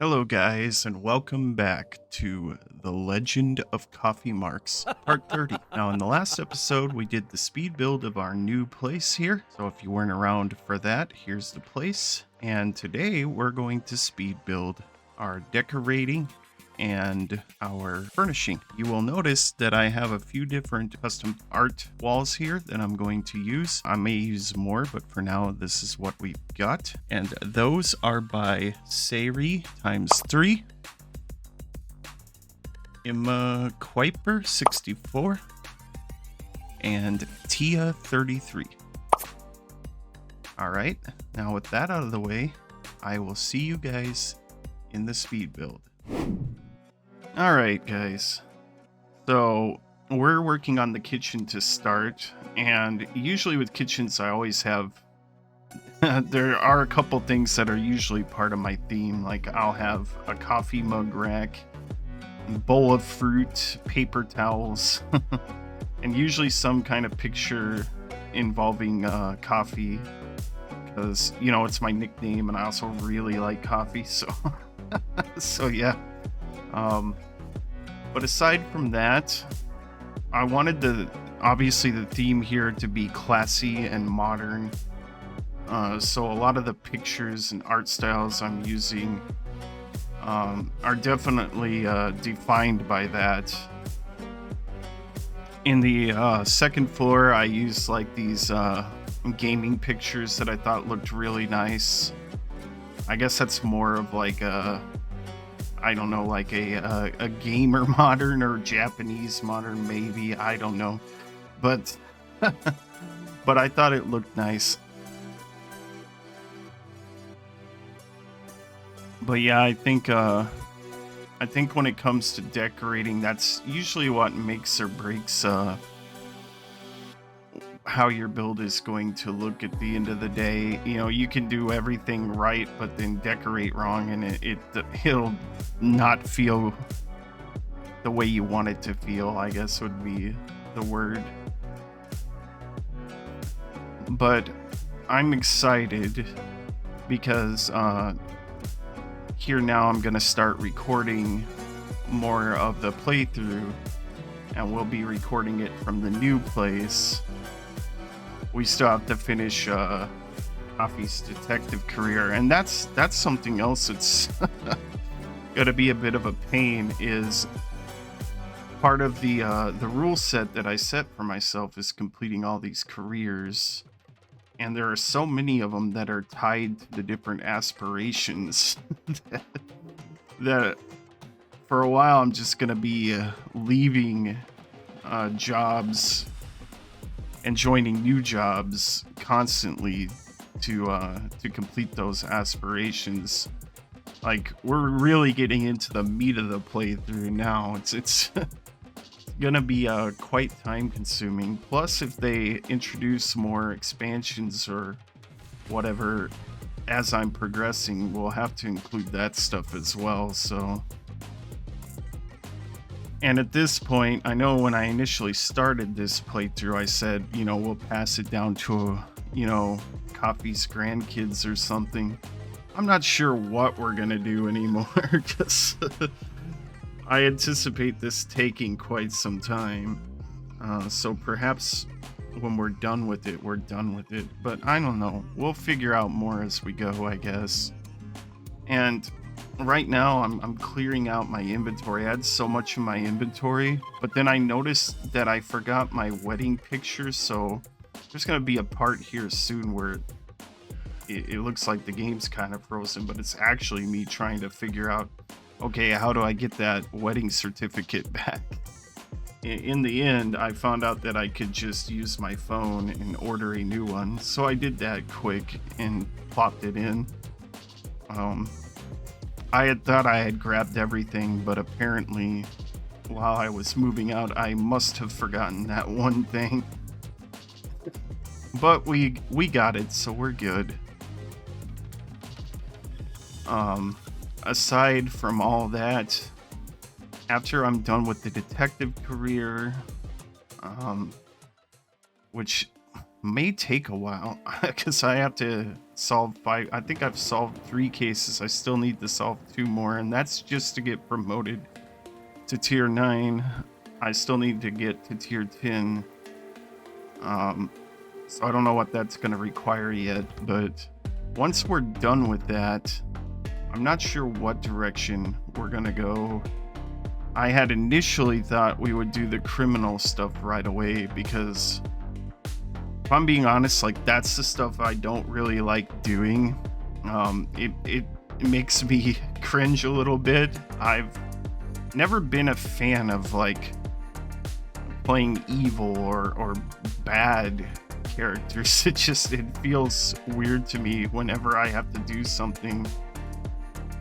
Hello, guys, and welcome back to The Legend of Coffee Marx, Part 30. Now, in the last episode, we did the speed build of our new place here. So if you weren't around for that, here's the place. And today, we're going to speed build our decorating and our furnishing. You will notice that I have a few different custom art walls here that I'm going to use. I may use more, but for now, this is what we've got. And those are by Sari ×3, Emma Kuiper 64, and Tia 33. All right, now with that out of the way, I will see you guys in the speed build. All right, guys. So we're working on the kitchen to start, and usually with kitchens, I always have there are a couple things that are usually part of my theme. Like I'll have a coffee mug rack, bowl of fruit, paper towels, and usually some kind of picture involving coffee, because it's my nickname, and I also really like coffee. So yeah. But aside from that, I wanted obviously the theme here to be classy and modern. So a lot of the pictures and art styles I'm using are definitely defined by that. In the second floor, I used like these gaming pictures that I thought looked really nice. I guess that's more of like a gamer modern or Japanese modern, maybe. I don't know. But but I thought it looked nice. But yeah, I think when it comes to decorating, that's usually what makes or breaks how your build is going to look at the end of the day. You can do everything right, but then decorate wrong, and it'll not feel the way you want it to feel, I guess would be the word. But I'm excited because here now I'm gonna start recording more of the playthrough, and we'll be recording it from the new place. We still have to finish Coffee's detective career, and that's something else that's gonna be a bit of a pain. Is part of the rule set that I set for myself is completing all these careers, and there are so many of them that are tied to the different aspirations that for a while I'm just gonna be leaving jobs and joining new jobs constantly to complete those aspirations. Like, we're really getting into the meat of the playthrough now. It's gonna be quite time consuming. Plus, if they introduce more expansions or whatever as I'm progressing, we'll have to include that stuff as well. And at this point, I know when I initially started this playthrough, I said, we'll pass it down to, Coffee's grandkids or something. I'm not sure what we're going to do anymore, because I anticipate this taking quite some time. So perhaps when we're done with it, we're done with it. But I don't know. We'll figure out more as we go, I guess. And right now I'm clearing out my inventory. I had so much in my inventory, but then I noticed that I forgot my wedding pictures. So there's going to be a part here soon where it looks like the game's kind of frozen, but it's actually me trying to figure out, okay, how do I get that wedding certificate back? In the end, I found out that I could just use my phone and order a new one. So I did that quick and plopped it in. I had thought I had grabbed everything, but apparently while I was moving out, I must have forgotten that one thing. But we got it, so we're good. Aside from all that, after I'm done with the detective career, which May take a while because I have to solve 5. I think I've solved 3 cases. I still need to solve 2 more, and that's just to get promoted to tier 9. I still need to get to tier 10. So I don't know what that's going to require yet, but once we're done with that, I'm not sure what direction we're going to go. I had initially thought we would do the criminal stuff right away because, if I'm being honest, like, that's the stuff I don't really like doing. It makes me cringe a little bit. I've never been a fan of, like, playing evil or bad characters. It feels weird to me whenever I have to do something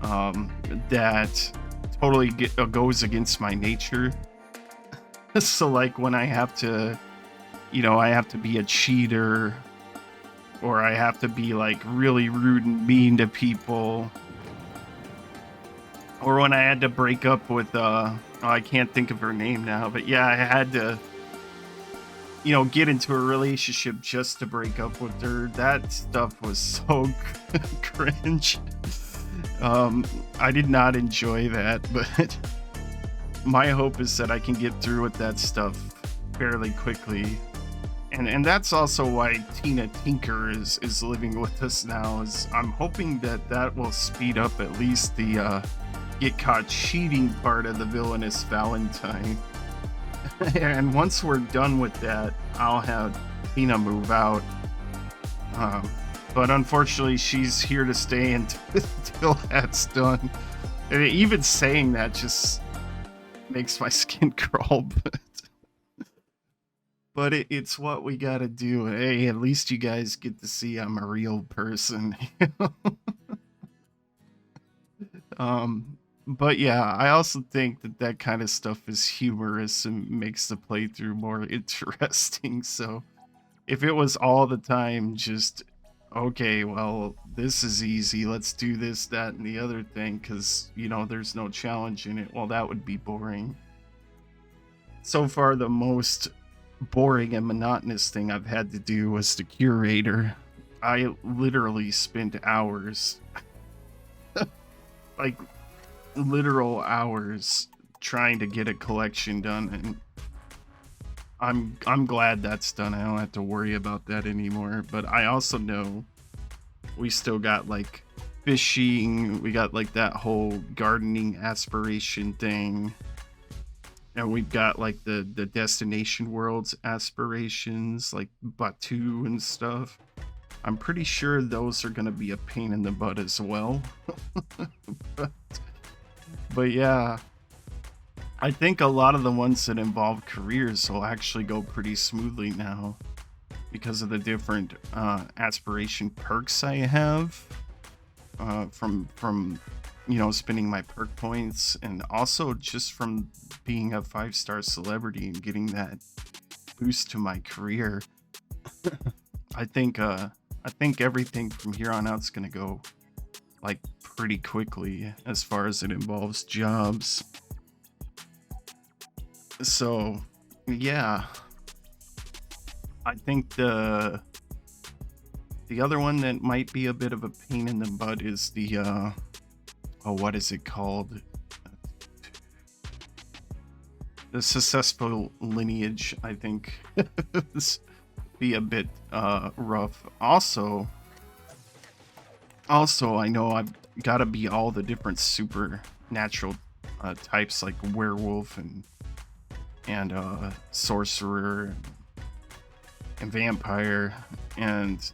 that totally goes against my nature. So, like, when I have to, I have to be a cheater, or I have to be, like, really rude and mean to people, or when I had to break up with, I can't think of her name now, but yeah, I had to, get into a relationship just to break up with her. That stuff was so cringe. I did not enjoy that, but my hope is that I can get through with that stuff fairly quickly. And that's also why Tina Tinker is living with us now, is I'm hoping that will speed up at least the get caught cheating part of the villainous Valentine. And once we're done with that, I'll have Tina move out. But unfortunately, she's here to stay until that's done. And even saying that just makes my skin crawl. But it's what we gotta do. Hey, at least you guys get to see I'm a real person. But yeah, I also think that kind of stuff is humorous and makes the playthrough more interesting. So if it was all the time just, okay, well, this is easy, let's do this, that, and the other thing, because, there's no challenge in it, well, that would be boring. So far, the most boring and monotonous thing I've had to do was the curator. I literally spent hours, like literal hours, trying to get a collection done, and I'm glad that's done. I don't have to worry about that anymore. But I also know we still got, like, fishing, we got, like, that whole gardening aspiration thing, and we've got, like, the destination worlds aspirations, like Pt2 and stuff. I'm pretty sure those are gonna be a pain in the butt as well. but yeah, I think a lot of the ones that involve careers will actually go pretty smoothly now because of the different aspiration perks I have from spending my perk points, and also just from being a 5-star celebrity and getting that boost to my career. I think everything from here on out is gonna go, like, pretty quickly as far as it involves jobs. So yeah, I think the other one that might be a bit of a pain in the butt is the what is it called? The successful lineage, I think. Be a bit rough. Also, I know I've got to be all the different supernatural types, like werewolf and sorcerer and vampire, and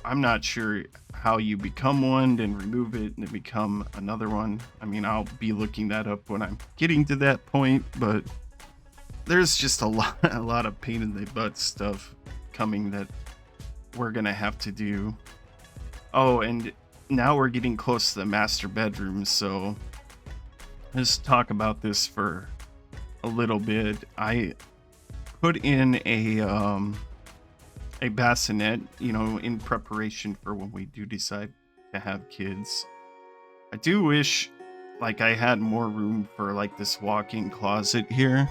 I'm not sure how you become one, then remove it, and then become another one. I mean, I'll be looking that up when I'm getting to that point, but there's just a lot of pain in the butt stuff coming that we're gonna have to do. Oh, and now we're getting close to the master bedroom, so let's talk about this for a little bit. I put in a bassinet, in preparation for when we do decide to have kids. I do wish, like, I had more room for, like, this walk-in closet here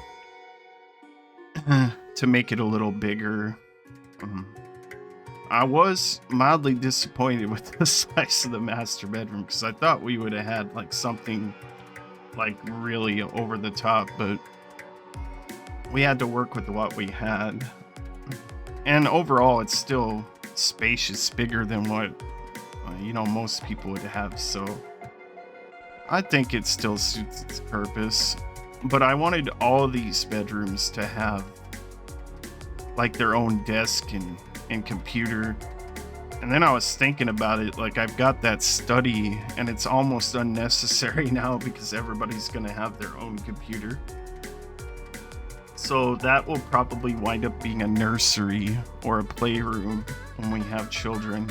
to make it a little bigger. I was mildly disappointed with the size of the master bedroom because I thought we would have had like something like really over the top, but we had to work with what we had. And overall, it's still spacious, bigger than what most people would have. So I think it still suits its purpose. But I wanted all these bedrooms to have like their own desk and computer. And then I was thinking about it, like I've got that study and it's almost unnecessary now because everybody's gonna have their own computer. So that will probably wind up being a nursery or a playroom when we have children.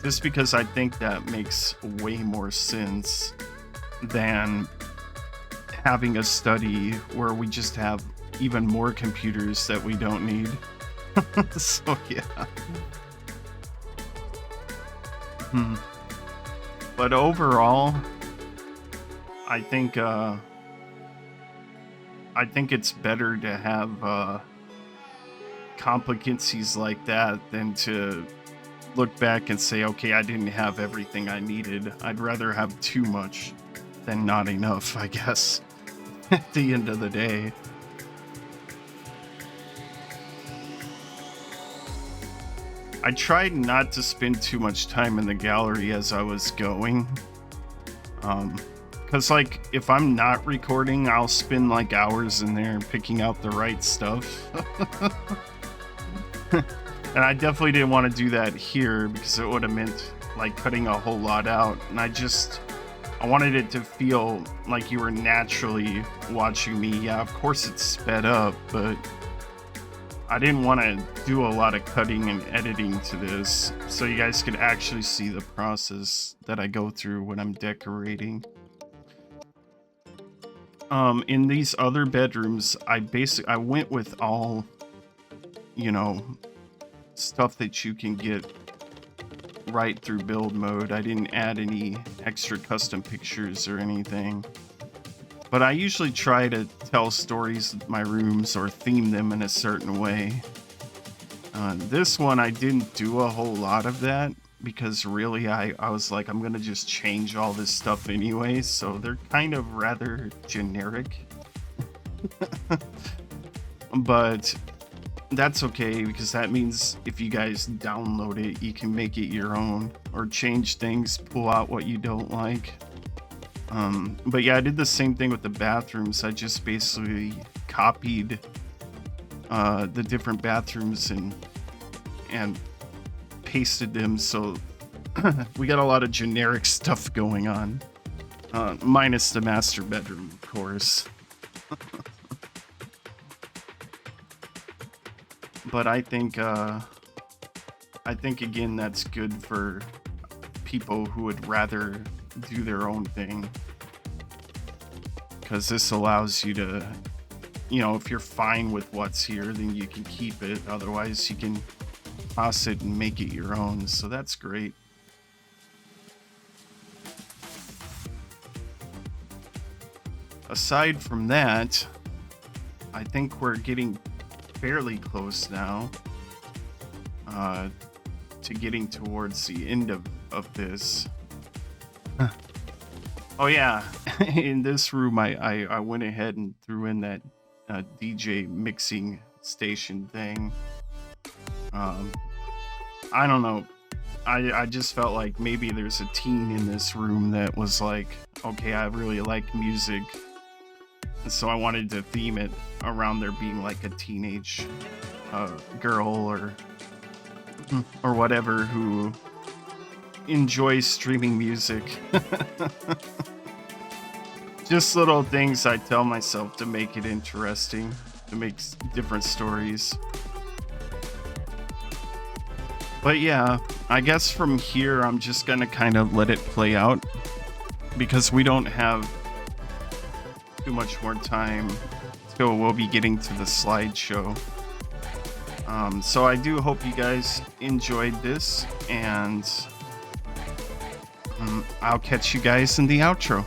Just because I think that makes way more sense than having a study where we just have even more computers that we don't need. So yeah. But overall, I think it's better to have complicancies like that than to look back and say, okay, I didn't have everything I needed. I'd rather have too much than not enough, I guess, at the end of the day. I tried not to spend too much time in the gallery as I was going. Because, like, if I'm not recording, I'll spend, like, hours in there picking out the right stuff. And I definitely didn't want to do that here because it would have meant, like, cutting a whole lot out. And I wanted it to feel like you were naturally watching me. Yeah, of course it's sped up, but I didn't want to do a lot of cutting and editing to this, so you guys could actually see the process that I go through when I'm decorating. In these other bedrooms, I went with all, stuff that you can get right through build mode. I didn't add any extra custom pictures or anything. But I usually try to tell stories with my rooms or theme them in a certain way. This one, I didn't do a whole lot of that because really I was like, I'm going to just change all this stuff anyway. So they're kind of rather generic. But that's okay because that means if you guys download it, you can make it your own or change things, pull out what you don't like. But yeah, I did the same thing with the bathrooms. I just basically copied the different bathrooms and pasted them, so we got a lot of generic stuff going on, minus the master bedroom, of course. But I think again that's good for people who would rather do their own thing, because this allows you to, if you're fine with what's here, then you can keep it. Otherwise you can toss it and make it your own, so that's great. Aside from that, I think we're getting fairly close now to getting towards the end of this. Oh yeah, in this room I went ahead and threw in that DJ mixing station thing. I don't know, I just felt like maybe there's a teen in this room that was like, okay, I really like music, and so I wanted to theme it around there being like a teenage girl or whatever who enjoys streaming music. Just little things I tell myself to make it interesting, to make different stories. But yeah, I guess from here I'm just gonna kind of let it play out because we don't have too much more time till we'll be getting to the slideshow. So I do hope you guys enjoyed this, and I'll catch you guys in the outro.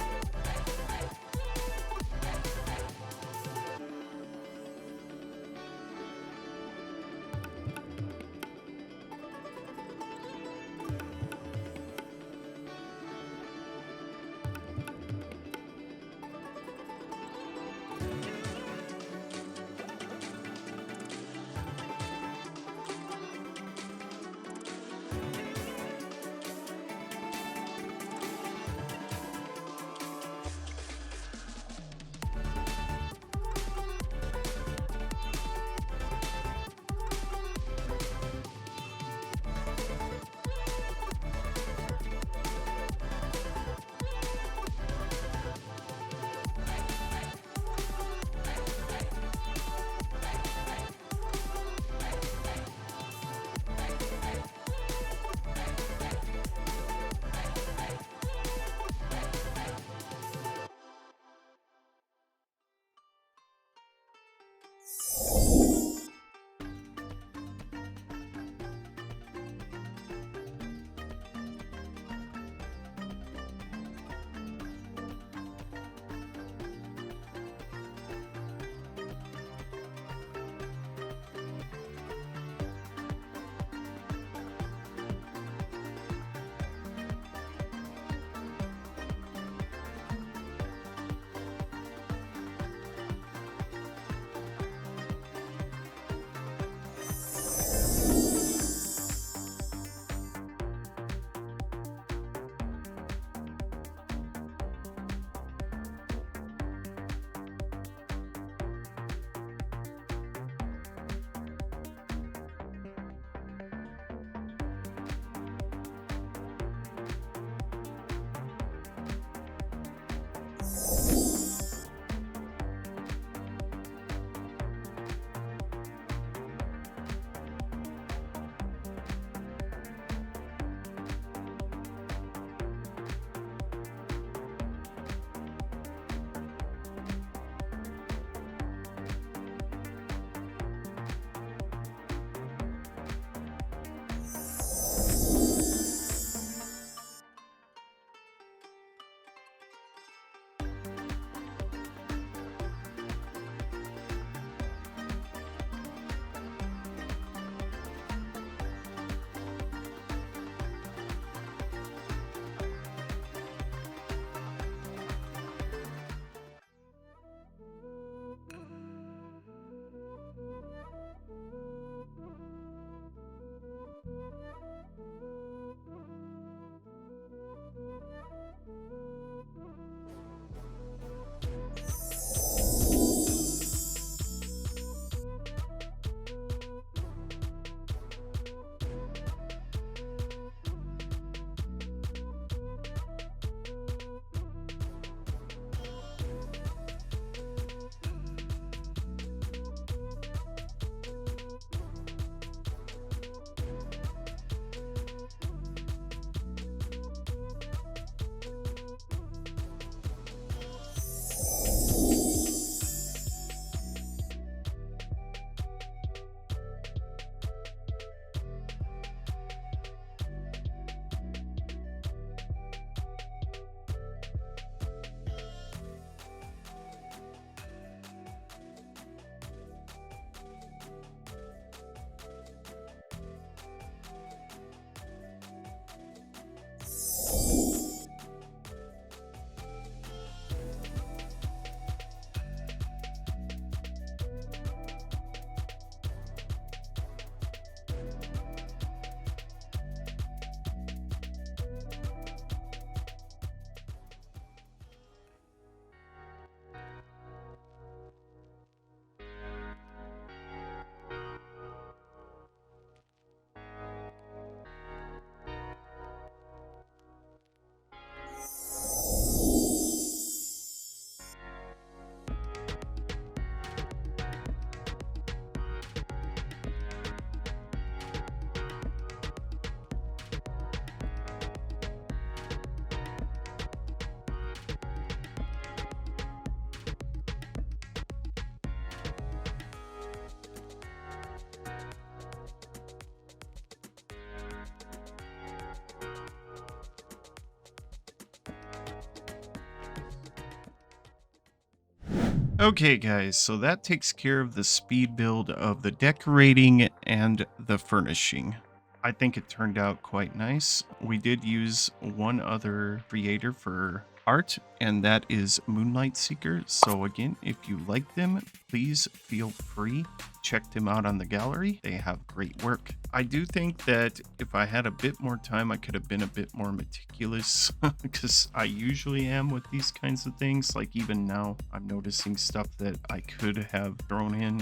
Okay guys, so that takes care of the speed build of the decorating and the furnishing. I think it turned out quite nice. We did use one other creator for art, and that is Moonlight Seeker. So again, if you like them, please feel free. Check them out on the gallery. They have great work. I do think that if I had a bit more time, I could have been a bit more meticulous because I usually am with these kinds of things. Like even now, I'm noticing stuff that I could have thrown in.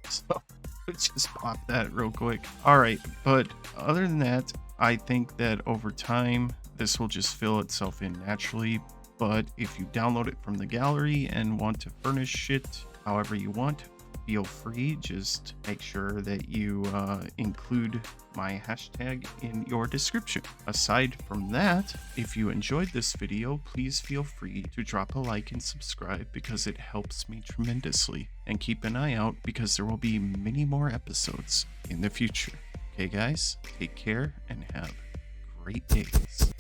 So just pop that real quick. All right, but other than that, I think that over time, this will just fill itself in naturally. But if you download it from the gallery and want to furnish it however you want, feel free. Just make sure that you include my hashtag in your description. Aside from that, if you enjoyed this video, please feel free to drop a like and subscribe because it helps me tremendously. And keep an eye out because there will be many more episodes in the future. Okay guys, take care and have great days.